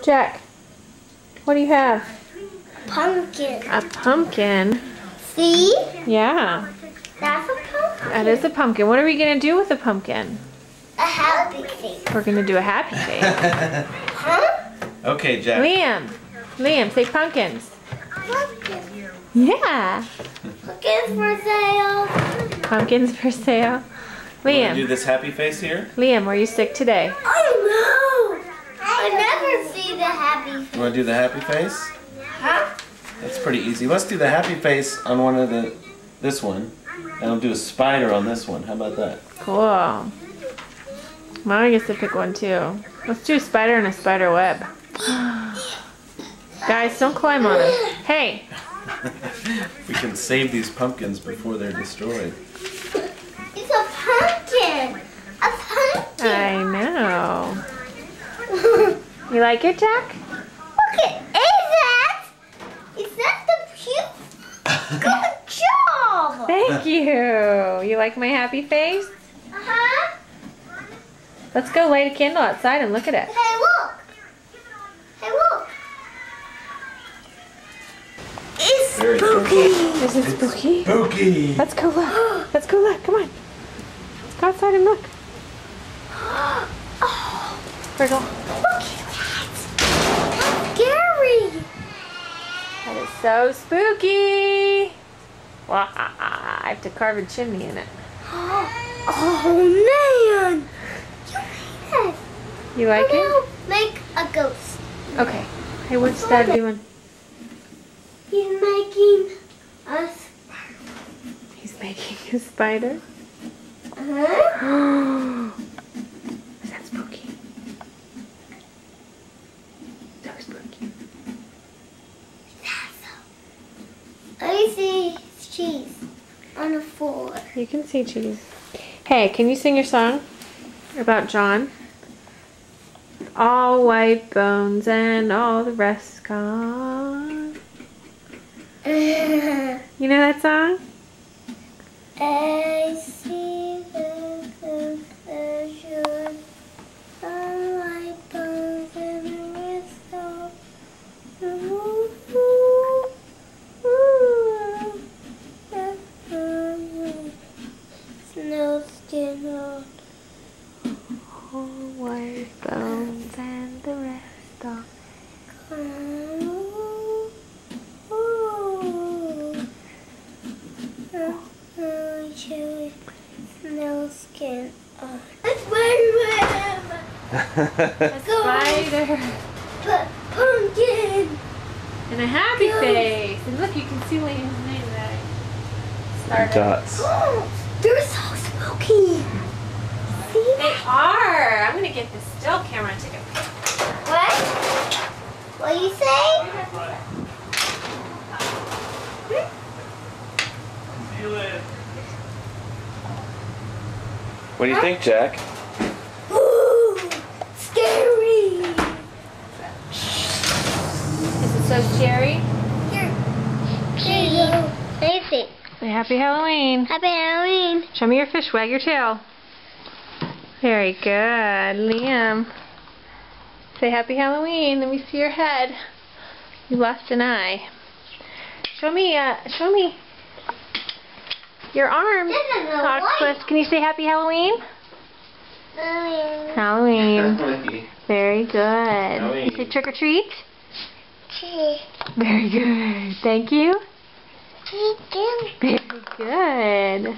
Jack, what do you have? Pumpkin. A pumpkin? See? Yeah. That's a pumpkin. That is a pumpkin. What are we going to do with the pumpkin? A happy face. We're going to do a happy face. Huh? Okay, Jack. Liam, say pumpkins. Pumpkin. Yeah. Pumpkins for sale. Pumpkins for sale. You wanna do Liam, this happy face here? Liam, were you sick today? Oh no! I never see the happy face. You want to do the happy face? Huh? That's pretty easy. Let's do the happy face on one of this one. And I'll do a spider on this one. How about that? Cool. Mama gets to pick one too. Let's do a spider and a spider web. Guys, don't climb on it. Hey! We can save these pumpkins before they're destroyed. It's a pumpkin. A pumpkin. I know. You like it, Jack? Look at that. Is that the cute? Good job. Thank you. You like my happy face? Uh-huh. Let's go light a candle outside and look at it. Hey, look. Hey, look. It's Very spooky. Is it spooky? Spooky! Let's go look. Let's go look. Come on. Let's go outside and look. Oh, Virgil. look at that. That's scary. That is so spooky. Wow, I have to carve a chimney in it. Oh, man. You made it. You like it? Now make a ghost. Okay. Hey, what's Dad doing? He's making us. He's making a spider. Huh? Is that spooky? So spooky. I see cheese on the floor. You can see cheese. Hey, can you sing your song about John? All white bones and all the rest gone. You know that song? I see the pleasure of my bones and the rest of snow skin on. All white bones and the rest are Snow skin on. A spider web! a spider Pumpkin! and a happy face. And look, you can see Liam's name that I started. Dots. Oh, they're so spooky! See They that? are. I'm gonna get this still camera and take a picture. What? What do you say? What do you think, Jack? Ooh, scary! Is it so scary? Here. Here you go. Let me see. Say happy Halloween. Happy Halloween. Show me your fish. Wag your tail. Very good, Liam. Say happy Halloween. Let me see your head. You lost an eye. Show me your arm. This is a Octopus. Can you say happy Halloween? light. Halloween. Very good. Halloween. Say trick or treat. Cheese. Very good. Thank you. Cheese. Very good.